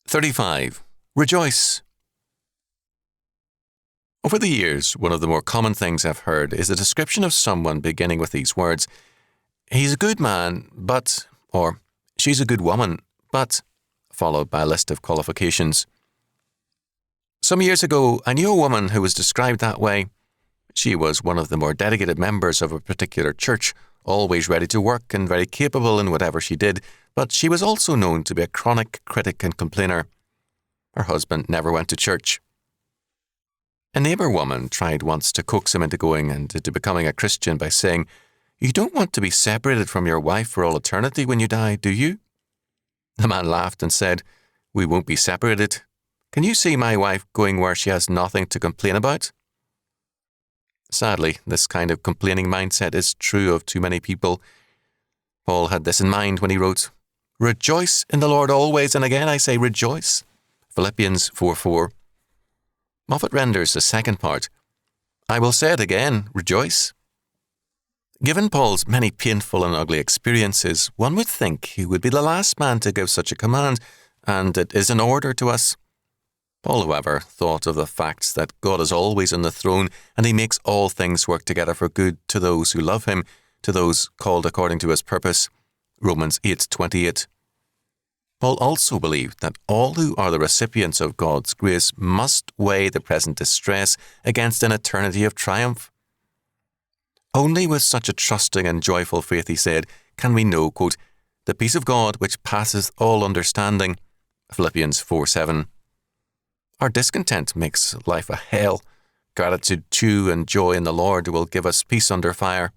35. Rejoice. Over the years, one of the more common things I've heard is a description of someone beginning with these words: he's a good man, but, or she's a good woman, but, followed by a list of qualifications. Some years ago, I knew a woman who was described that way. She was one of the more dedicated members of a particular church, always ready to work and very capable in whatever she did, but she was also known to be a chronic critic and complainer. Her husband never went to church. A neighbour woman tried once to coax him into going and into becoming a Christian by saying, "You don't want to be separated from your wife for all eternity when you die, do you?" The man laughed and said, "We won't be separated. Can you see my wife going where she has nothing to complain about?" Sadly, this kind of complaining mindset is true of too many people. Paul had this in mind when he wrote, "Rejoice in the Lord always, and again I say rejoice." Philippians 4:4. Moffat renders the second part, "I will say it again, rejoice." Given Paul's many painful and ugly experiences, one would think he would be the last man to give such a command, and it is an order to us. Paul, however, thought of the fact that God is always on the throne, and he makes all things work together for good to those who love him, to those called according to his purpose. Romans 8:28. Paul also believed that all who are the recipients of God's grace must weigh the present distress against an eternity of triumph. Only with such a trusting and joyful faith, he said, can we know, quote, "the peace of God which passeth all understanding." Philippians 4:7. Our discontent makes life a hell. Gratitude to and joy in the Lord will give us peace under fire.